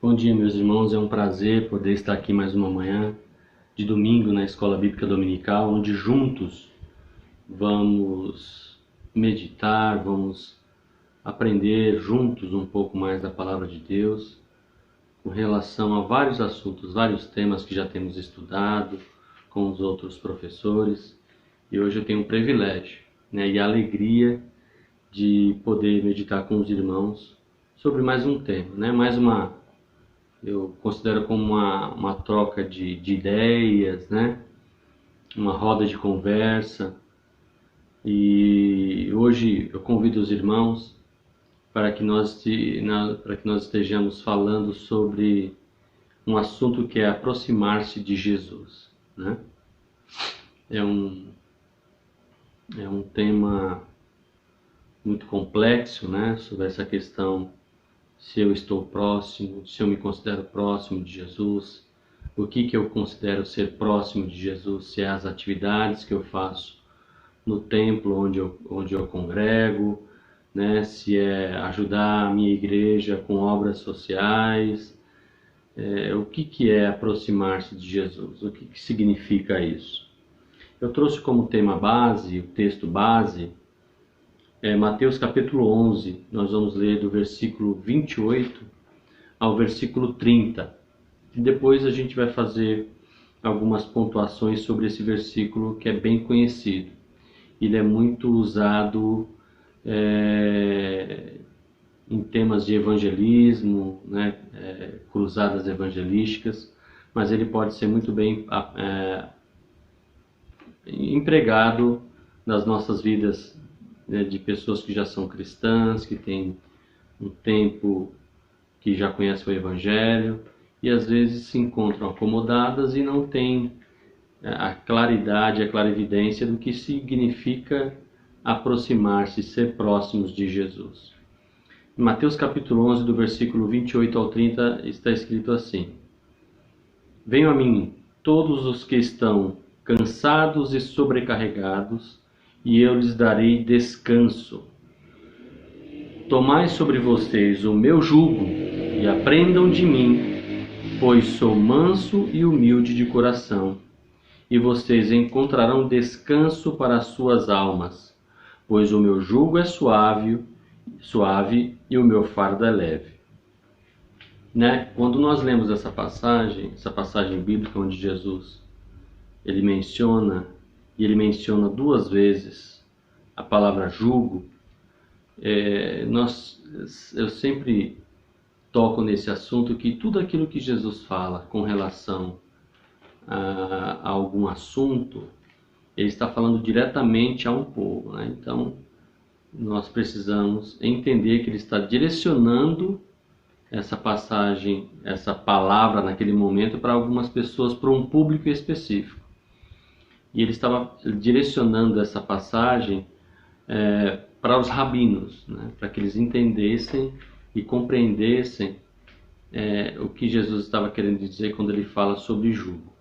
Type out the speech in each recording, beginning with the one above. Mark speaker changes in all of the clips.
Speaker 1: Bom dia, meus irmãos. É um prazer poder estar aqui mais uma manhã de domingo na Escola Bíblica Dominical, onde juntos vamos meditar, vamos aprender juntos um pouco mais da Palavra de Deus com relação a vários assuntos, vários temas que já temos estudado com os outros professores. E hoje eu tenho o privilégio, e a alegria de poder meditar com os irmãos sobre mais um tema, eu considero como uma troca de ideias, uma roda de conversa. E hoje eu convido os irmãos para que nós estejamos falando sobre um assunto que é aproximar-se de Jesus, né? É um tema muito complexo, sobre essa questão, se eu estou próximo, se eu me considero próximo de Jesus, o que eu considero ser próximo de Jesus, se é as atividades que eu faço no templo onde eu congrego, se é ajudar a minha igreja com obras sociais, o que é aproximar-se de Jesus, o que significa isso. Eu trouxe como tema base, o texto base, Mateus capítulo 11, nós vamos ler do versículo 28 ao versículo 30. E depois a gente vai fazer algumas pontuações sobre esse versículo que é bem conhecido. Ele é muito usado em temas de evangelismo, cruzadas evangelísticas, mas ele pode ser muito bem empregado nas nossas vidas, de pessoas que já são cristãs, que têm um tempo que já conhecem o Evangelho e às vezes se encontram acomodadas e não têm a claridade, a clarividência do que significa aproximar-se, ser próximos de Jesus. Em Mateus capítulo 11, do versículo 28 ao 30, está escrito assim: Venham a mim todos os que estão cansados e sobrecarregados, e eu lhes darei descanso. Tomai sobre vocês o meu jugo e aprendam de mim, pois sou manso e humilde de coração, e vocês encontrarão descanso para as suas almas, pois o meu jugo é suave e o meu fardo é leve. Quando nós lemos essa passagem bíblica onde Jesus ele menciona duas vezes a palavra jugo, eu sempre toco nesse assunto que tudo aquilo que Jesus fala com relação a algum assunto, ele está falando diretamente a um povo, Então, nós precisamos entender que ele está direcionando essa passagem, essa palavra naquele momento para algumas pessoas, para um público específico. E ele estava direcionando essa passagem para os rabinos, para que eles entendessem e compreendessem o que Jesus estava querendo dizer quando ele fala sobre jugo.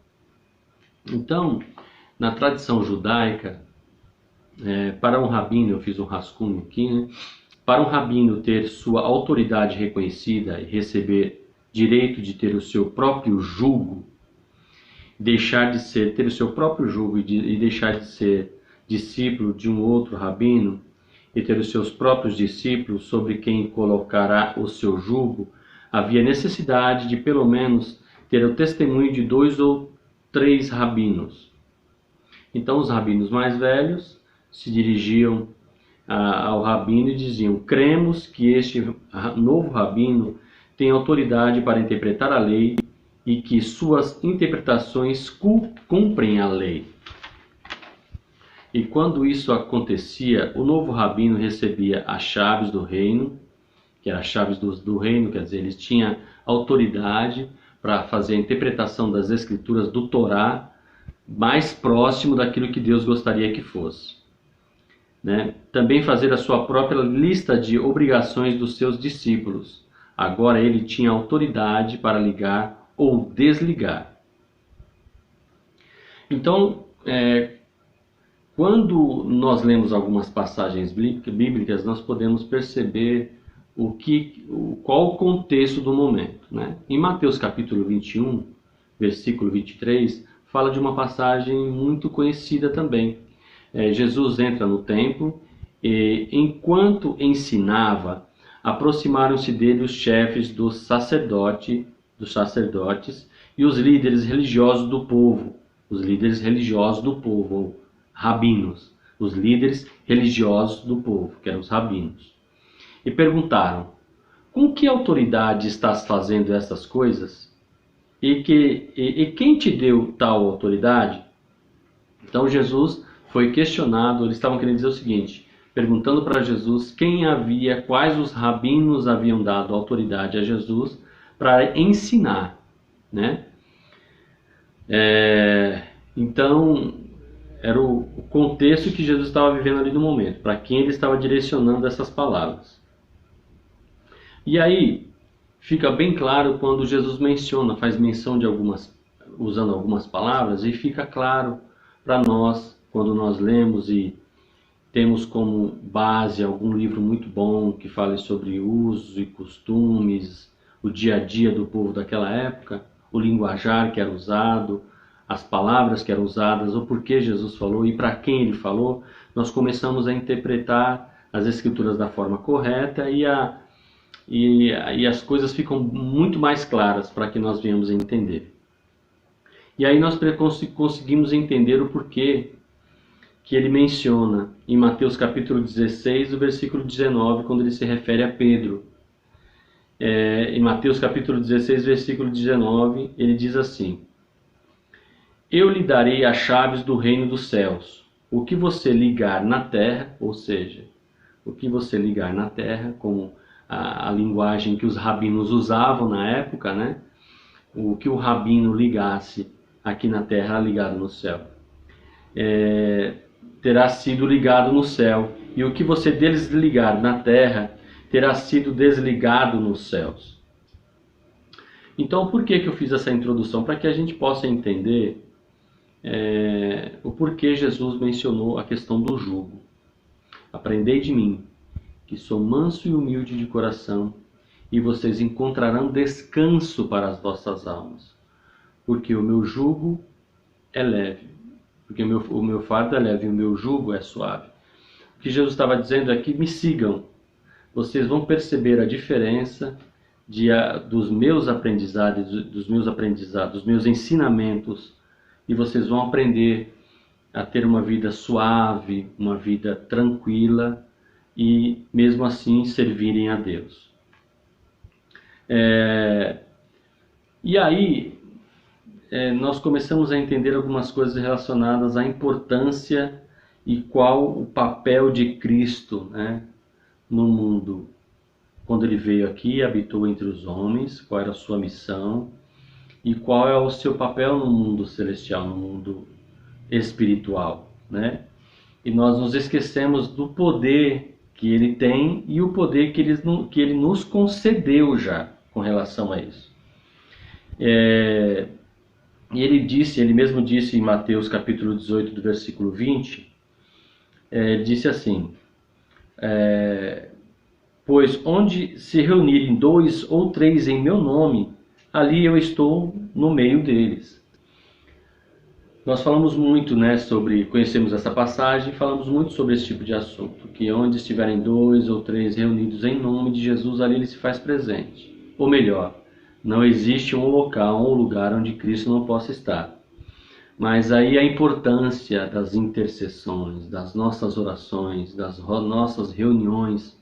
Speaker 1: Então, na tradição judaica, para um rabino, eu fiz um rascunho aqui, para um rabino ter sua autoridade reconhecida e receber direito de ter o seu próprio jugo, ter o seu próprio jugo e deixar de ser discípulo de um outro rabino e ter os seus próprios discípulos sobre quem colocará o seu jugo, havia necessidade de pelo menos ter o testemunho de 2 ou 3 rabinos. Então os rabinos mais velhos se dirigiam ao rabino e diziam: cremos que este novo rabino tem autoridade para interpretar a lei e que suas interpretações cumprem a lei. E quando isso acontecia, o novo rabino recebia as chaves do reino, que eram as chaves do reino, quer dizer, ele tinha autoridade para fazer a interpretação das escrituras do Torá mais próximo daquilo que Deus gostaria que fosse. Também fazer a sua própria lista de obrigações dos seus discípulos. Agora ele tinha autoridade para ligar ou desligar. Então, quando nós lemos algumas passagens bíblicas, nós podemos perceber qual o contexto do momento, né? Em Mateus capítulo 21, versículo 23, fala de uma passagem muito conhecida também. Jesus entra no templo e, enquanto ensinava, aproximaram-se dele os chefes dos sacerdotes e os líderes religiosos do povo, ou rabinos, os líderes religiosos do povo, que eram os rabinos, e perguntaram: com que autoridade estás fazendo essas coisas? E quem te deu tal autoridade? Então Jesus foi questionado, eles estavam querendo dizer o seguinte, perguntando para Jesus quais os rabinos haviam dado autoridade a Jesus para ensinar, né? Então, era o contexto que Jesus estava vivendo ali no momento, para quem ele estava direcionando essas palavras. E aí, fica bem claro quando Jesus faz menção de usando algumas palavras, e fica claro para nós, quando nós lemos e temos como base algum livro muito bom que fale sobre usos e costumes, o dia a dia do povo daquela época, o linguajar que era usado, as palavras que eram usadas, o porquê Jesus falou e para quem ele falou, nós começamos a interpretar as escrituras da forma correta e as coisas ficam muito mais claras para que nós venhamos a entender. E aí nós conseguimos entender o porquê que ele menciona em Mateus capítulo 16, o versículo 19, quando ele se refere a Pedro. Em Mateus capítulo 16, versículo 19, ele diz assim: eu lhe darei as chaves do reino dos céus. O que você ligar na terra, ou seja, o que você ligar na terra, como a linguagem que os rabinos usavam na época, né? O que o rabino ligasse aqui na terra, ligado no céu, terá sido ligado no céu. E o que você desligar na terra, terá sido desligado nos céus. Então, por que eu fiz essa introdução? Para que a gente possa entender o porquê Jesus mencionou a questão do jugo. Aprendei de mim, que sou manso e humilde de coração, e vocês encontrarão descanso para as vossas almas, porque o meu jugo é leve, porque o meu fardo é leve e o meu jugo é suave. O que Jesus estava dizendo é que me sigam, vocês vão perceber a diferença dos meus aprendizados, dos meus ensinamentos, e vocês vão aprender a ter uma vida suave, uma vida tranquila e mesmo assim servirem a Deus. E aí nós começamos a entender algumas coisas relacionadas à importância e qual o papel de Cristo, né, no mundo. Quando ele veio aqui e habitou entre os homens, qual era a sua missão e qual é o seu papel no mundo celestial, no mundo espiritual, né? E nós nos esquecemos do poder que ele tem e o poder que ele nos concedeu já com relação a isso. E ele mesmo disse em Mateus capítulo 18, do versículo 20, disse assim: pois onde se reunirem 2 ou 3 em meu nome, ali eu estou no meio deles. Nós falamos muito, né, conhecemos essa passagem, falamos muito sobre esse tipo de assunto, que onde estiverem 2 ou 3 reunidos em nome de Jesus, ali ele se faz presente. Ou melhor, não existe um local, um lugar onde Cristo não possa estar. Mas aí a importância das intercessões, das nossas orações, das nossas reuniões,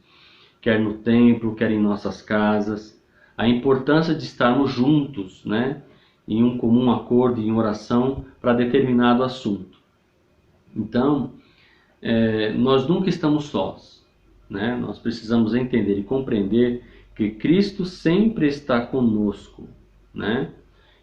Speaker 1: quer no templo, quer em nossas casas, a importância de estarmos juntos, né, em um comum acordo, em oração para determinado assunto. Então, nós nunca estamos sós, né? Nós precisamos entender e compreender que Cristo sempre está conosco, né?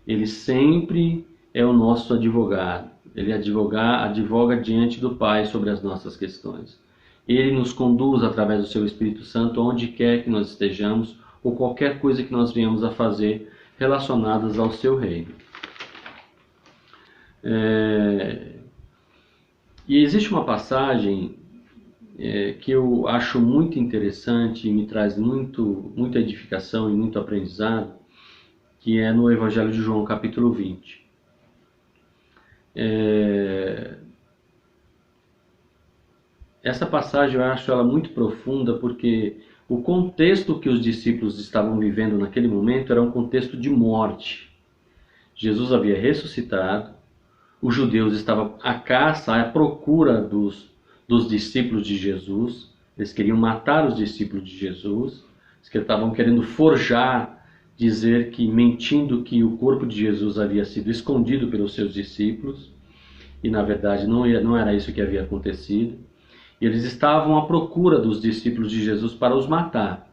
Speaker 1: Ele sempre é o nosso advogado. Ele advoga diante do Pai sobre as nossas questões. Ele nos conduz através do seu Espírito Santo onde quer que nós estejamos ou qualquer coisa que nós venhamos a fazer relacionadas ao seu reino. E existe uma passagem que eu acho muito interessante e me traz muita edificação e muito aprendizado, que é no Evangelho de João, capítulo 20. Essa passagem eu acho ela muito profunda porque o contexto que os discípulos estavam vivendo naquele momento era um contexto de morte. Jesus havia ressuscitado, os judeus estavam à caça, à procura dos discípulos de Jesus, eles queriam matar os discípulos de Jesus, eles estavam querendo forjar, dizer que, mentindo que o corpo de Jesus havia sido escondido pelos seus discípulos, e na verdade não era isso que havia acontecido. E eles estavam à procura dos discípulos de Jesus para os matar.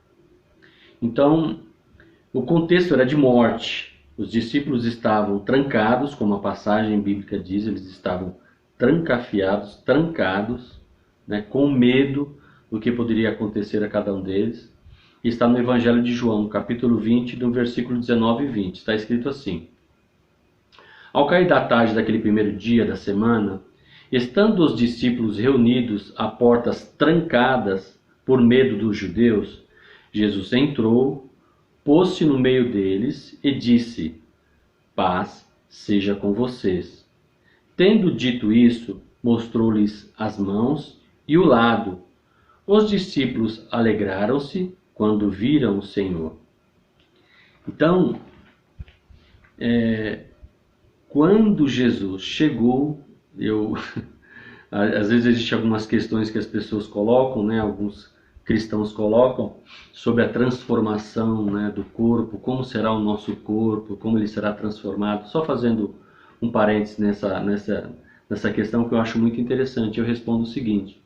Speaker 1: Então, o contexto era de morte. Os discípulos estavam trancados, como a passagem bíblica diz, eles estavam trancafiados, trancados, né, com medo do que poderia acontecer a cada um deles. E está no Evangelho de João, capítulo 20, do versículo 19 e 20. Está escrito assim: Ao cair da tarde daquele primeiro dia da semana, estando os discípulos reunidos a portas trancadas por medo dos judeus, Jesus entrou, pôs-se no meio deles e disse: Paz seja com vocês. Tendo dito isso, mostrou-lhes as mãos e o lado. Os discípulos alegraram-se quando viram o Senhor. Então, quando Jesus chegou, às vezes existem algumas questões que as pessoas colocam, né, alguns cristãos colocam, sobre a transformação, né, do corpo, como será o nosso corpo, como ele será transformado. Só fazendo um parênteses nessa questão que eu acho muito interessante, eu respondo o seguinte: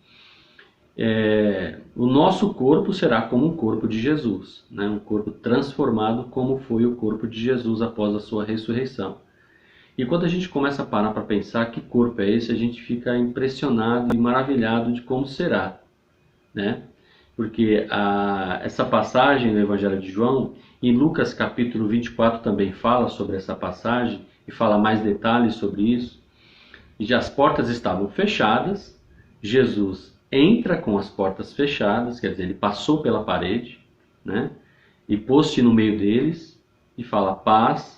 Speaker 1: o nosso corpo será como o corpo de Jesus, né, um corpo transformado como foi o corpo de Jesus após a sua ressurreição. E quando a gente começa a parar para pensar que corpo é esse, a gente fica impressionado e maravilhado de como será, né? Porque essa passagem no Evangelho de João, em Lucas capítulo 24 também fala sobre essa passagem e fala mais detalhes sobre isso. E já as portas estavam fechadas, Jesus entra com as portas fechadas, quer dizer, ele passou pela parede, né? E pôs-se no meio deles e fala: paz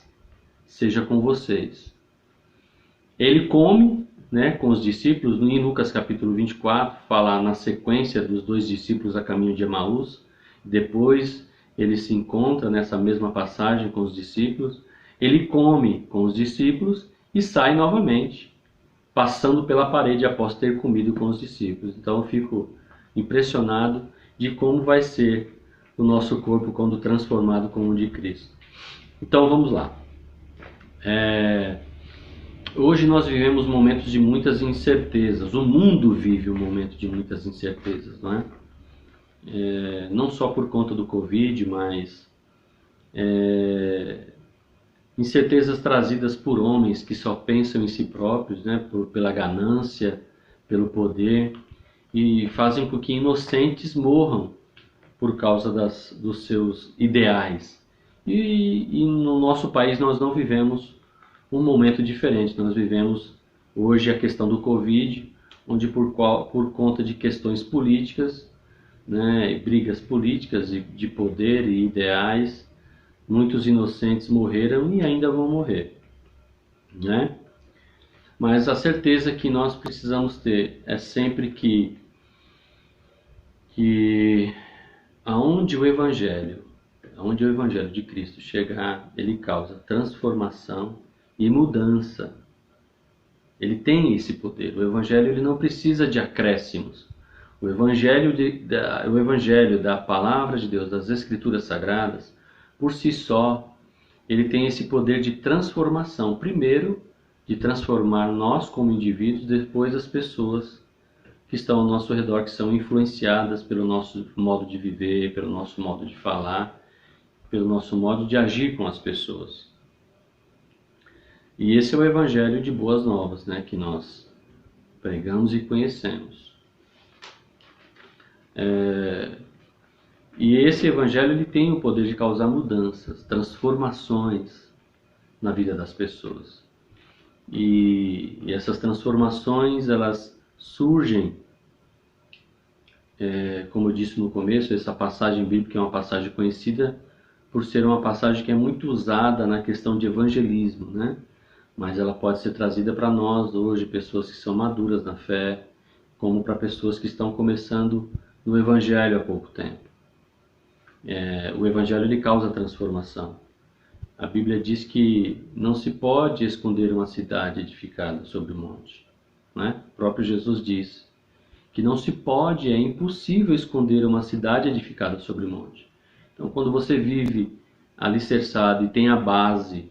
Speaker 1: seja com vocês. Ele come, né, com os discípulos. Em Lucas capítulo 24 fala na sequência dos dois discípulos a caminho de Emaús. Depois ele se encontra nessa mesma passagem com os discípulos. Ele come com os discípulos e sai novamente, passando pela parede após ter comido com os discípulos. Então eu fico impressionado de como vai ser o nosso corpo quando transformado como o de Cristo. Então vamos lá. Hoje nós vivemos momentos de muitas incertezas. O mundo vive um momento de muitas incertezas, não é? Não só por conta do Covid, mas incertezas trazidas por homens que só pensam em si próprios, né? Pela ganância, pelo poder, e fazem com que inocentes morram por causa dos seus ideais. E no nosso país nós não vivemos um momento diferente. Nós vivemos hoje a questão do Covid, onde por conta de questões políticas, né, brigas políticas de poder e ideais, muitos inocentes morreram e ainda vão morrer, né? Mas a certeza que nós precisamos ter é sempre que aonde o Evangelho de Cristo chegar, ele causa transformação e mudança. Ele tem esse poder. O Evangelho ele não precisa de acréscimos. O Evangelho da Palavra de Deus, das Escrituras Sagradas, por si só, ele tem esse poder de transformação. Primeiro, de transformar nós como indivíduos, depois as pessoas que estão ao nosso redor, que são influenciadas pelo nosso modo de viver, pelo nosso modo de falar, pelo nosso modo de agir com as pessoas. E esse é o Evangelho de Boas Novas, né, que nós pregamos e conhecemos. E esse Evangelho ele tem o poder de causar mudanças, transformações na vida das pessoas. E essas transformações elas surgem como eu disse no começo, essa passagem bíblica é uma passagem conhecida por ser uma passagem que é muito usada na questão de evangelismo, né? Mas ela pode ser trazida para nós hoje, pessoas que são maduras na fé, como para pessoas que estão começando no Evangelho há pouco tempo. O Evangelho ele causa transformação. A Bíblia diz que não se pode esconder uma cidade edificada sobre o monte, né? O próprio Jesus diz que não se pode, é impossível esconder uma cidade edificada sobre o monte. Então, quando você vive alicerçado e tem a base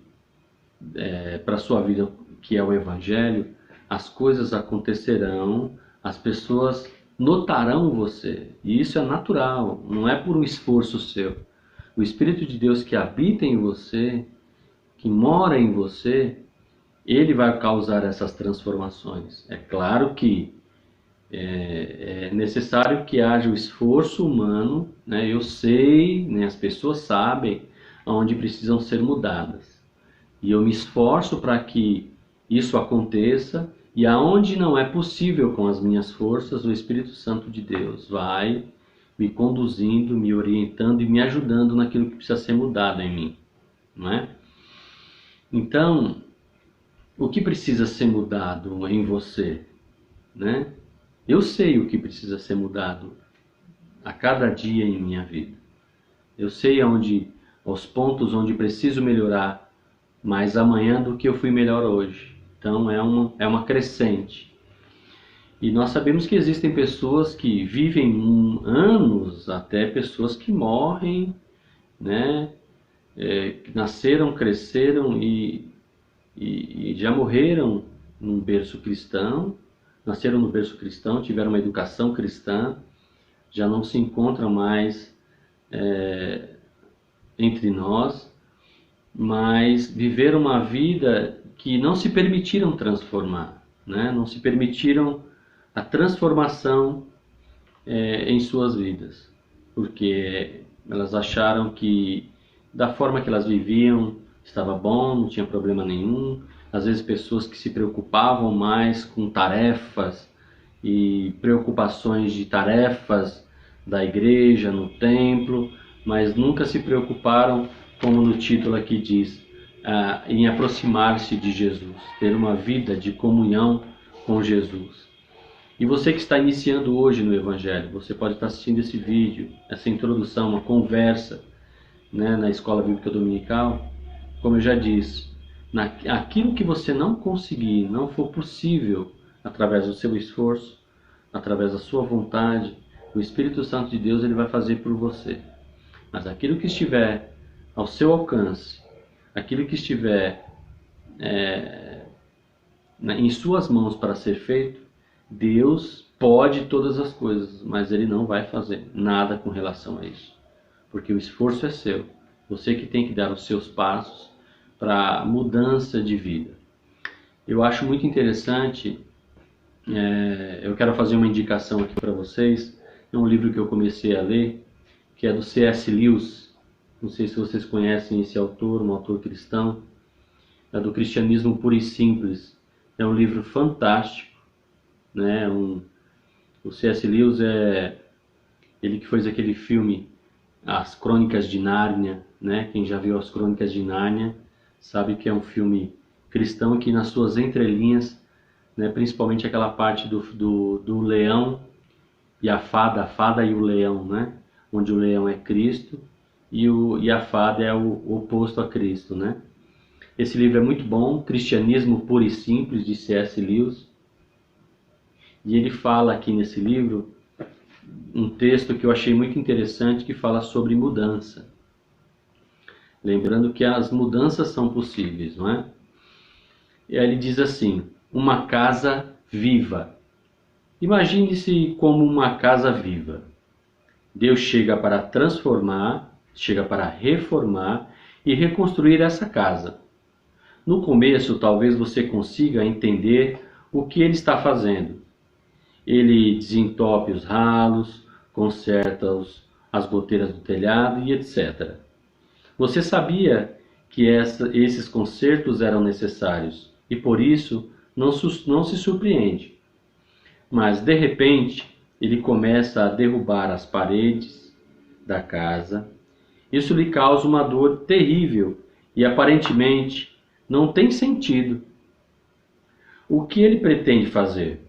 Speaker 1: para a sua vida, que é o Evangelho, as coisas acontecerão, as pessoas notarão você. E isso é natural, não é por um esforço seu. O Espírito de Deus que habita em você, que mora em você, ele vai causar essas transformações. É claro que é necessário que haja o esforço humano, né? Eu sei, né? As pessoas sabem onde precisam ser mudadas. E eu me esforço para que isso aconteça, e aonde não é possível com as minhas forças, o Espírito Santo de Deus vai me conduzindo, me orientando e me ajudando naquilo que precisa ser mudado em mim, não é? Então, o que precisa ser mudado em você, né? Eu sei o que precisa ser mudado a cada dia em minha vida. Eu sei os pontos onde preciso melhorar mais amanhã do que eu fui melhor hoje. Então é uma crescente. E nós sabemos que existem pessoas que vivem anos, até pessoas que morrem, né? Que nasceram, cresceram e já morreram num berço cristão, nasceram no berço cristão, tiveram uma educação cristã, já não se encontram mais entre nós, mas viveram uma vida que não se permitiram transformar, né? Não se permitiram a transformação em suas vidas, porque elas acharam que da forma que elas viviam estava bom, não tinha problema nenhum. Às vezes pessoas que se preocupavam mais com tarefas e preocupações de tarefas da igreja, no templo, mas nunca se preocuparam, como no título aqui diz, em aproximar-se de Jesus, ter uma vida de comunhão com Jesus. E você que está iniciando hoje no Evangelho, você pode estar assistindo esse vídeo, essa introdução, uma conversa, né, na Escola Bíblica Dominical. Como eu já disse, aquilo que você não conseguir, não for possível através do seu esforço, através da sua vontade, o Espírito Santo de Deus ele vai fazer por você. Mas aquilo que estiver ao seu alcance, aquilo que estiver em suas mãos para ser feito, Deus pode todas as coisas, mas Ele não vai fazer nada com relação a isso. Porque o esforço é seu. Você que tem que dar os seus passos para mudança de vida. Eu acho muito interessante, eu quero fazer uma indicação aqui para vocês. É um livro que eu comecei a ler, que é do C.S. Lewis. Não sei se vocês conhecem esse autor, um autor cristão. É do Cristianismo Puro e Simples. É um livro fantástico, né? O C.S. Lewis ele que fez aquele filme As Crônicas de Nárnia, né? Quem já viu As Crônicas de Nárnia sabe que é um filme cristão que nas suas entrelinhas, né, principalmente aquela parte do leão e a fada e o leão, né? Onde o leão é Cristo e a fada é o oposto a Cristo, né? Esse livro é muito bom, Cristianismo Puro e Simples, de C.S. Lewis. E ele fala aqui nesse livro um texto que eu achei muito interessante, que fala sobre mudança. Lembrando que as mudanças são possíveis, não é? E aí ele diz assim: uma casa viva. Imagine-se como uma casa viva. Deus chega para transformar, chega para reformar e reconstruir essa casa. No começo, talvez você consiga entender o que ele está fazendo. Ele desentope os ralos, conserta as goteiras do telhado e etc. Você sabia que esses consertos eram necessários e por isso não se surpreende. Mas, de repente, ele começa a derrubar as paredes da casa. Isso lhe causa uma dor terrível e aparentemente não tem sentido. O que ele pretende fazer?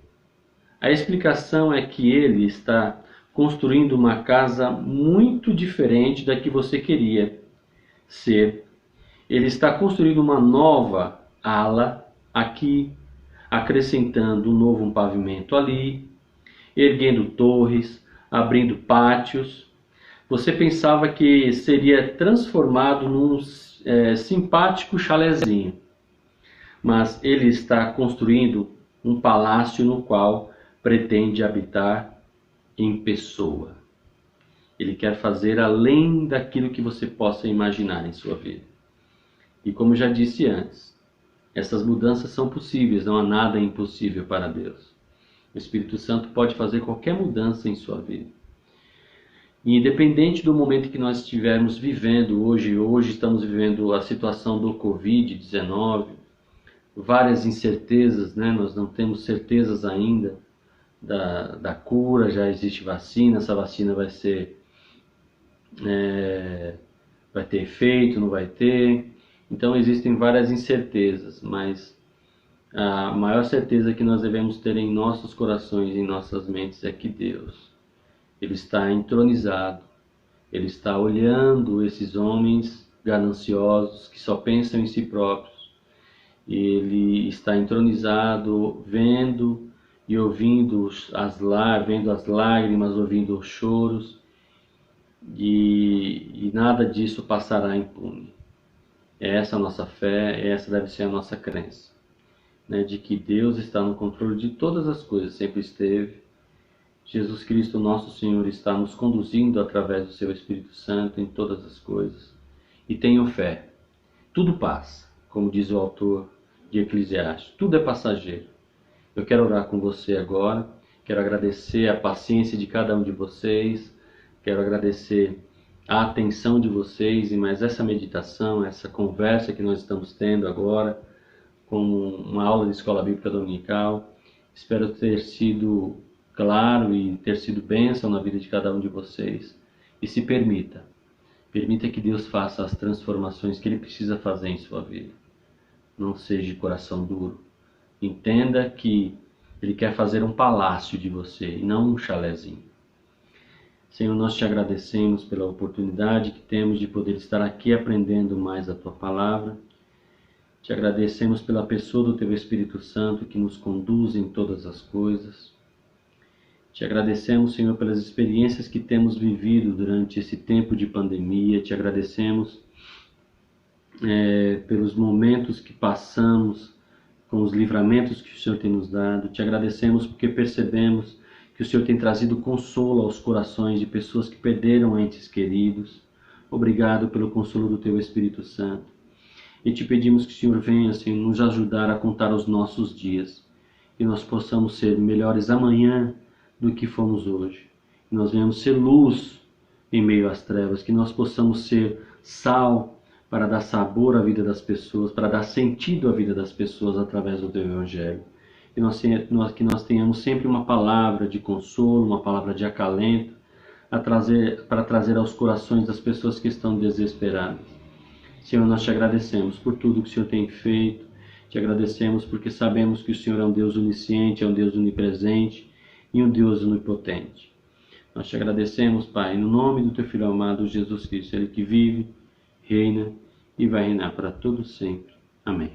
Speaker 1: A explicação é que ele está construindo uma casa muito diferente da que você queria ser. Ele está construindo uma nova ala aqui, acrescentando um novo pavimento ali, erguendo torres, abrindo pátios. Você pensava que seria transformado num simpático chalezinho, mas ele está construindo um palácio no qual pretende habitar em pessoa. Ele quer fazer além daquilo que você possa imaginar em sua vida. E como já disse antes, essas mudanças são possíveis, não há nada impossível para Deus. O Espírito Santo pode fazer qualquer mudança em sua vida. E independente do momento que nós estivermos vivendo hoje estamos vivendo a situação do Covid-19, várias incertezas, né? Nós não temos certezas ainda da cura, já existe vacina, essa vacina vai ter efeito, não vai ter. Então existem várias incertezas, mas a maior certeza que nós devemos ter em nossos corações, em nossas mentes, é que Deus, Ele está entronizado, Ele está olhando esses homens gananciosos que só pensam em si próprios. Ele está entronizado, vendo e ouvindo vendo as lágrimas, ouvindo os choros, e nada disso passará impune. É essa a nossa fé, essa deve ser a nossa crença, né, de que Deus está no controle de todas as coisas, sempre esteve. Jesus Cristo, nosso Senhor, está nos conduzindo através do seu Espírito Santo em todas as coisas. E tenham fé, tudo passa, como diz o autor de Eclesiastes, tudo é passageiro. Eu quero orar com você agora, quero agradecer a paciência de cada um de vocês, quero agradecer a atenção de vocês e mais essa meditação, essa conversa que nós estamos tendo agora, como uma aula de escola bíblica dominical. Espero ter sido claro e ter sido bênção na vida de cada um de vocês. E se permita que Deus faça as transformações que Ele precisa fazer em sua vida. Não seja de coração duro. Entenda que Ele quer fazer um palácio de você e não um chalezinho. Senhor, nós te agradecemos pela oportunidade que temos de poder estar aqui aprendendo mais a Tua Palavra. Te agradecemos pela pessoa do Teu Espírito Santo que nos conduz em todas as coisas. Te agradecemos, Senhor, pelas experiências que temos vivido durante esse tempo de pandemia. Te agradecemos pelos momentos que passamos, com os livramentos que o Senhor tem nos dado. Te agradecemos porque percebemos que o Senhor tem trazido consolo aos corações de pessoas que perderam entes queridos. Obrigado pelo consolo do Teu Espírito Santo. E te pedimos que o Senhor venha, Senhor, nos ajudar a contar os nossos dias. Que nós possamos ser melhores amanhã do que fomos hoje. Que nós venhamos ser luz em meio às trevas. Que nós possamos ser sal para dar sabor à vida das pessoas, para dar sentido à vida das pessoas através do Teu Evangelho. Que nós tenhamos sempre uma palavra de consolo, uma palavra de acalento, para trazer aos corações das pessoas que estão desesperadas. Senhor, nós te agradecemos por tudo que o Senhor tem feito. Te agradecemos porque sabemos que o Senhor é um Deus onisciente, é um Deus onipresente e um Deus onipotente. Nós te agradecemos, Pai, no nome do Teu Filho amado, Jesus Cristo, Ele que vive, reina e vai reinar para todo sempre. Amém.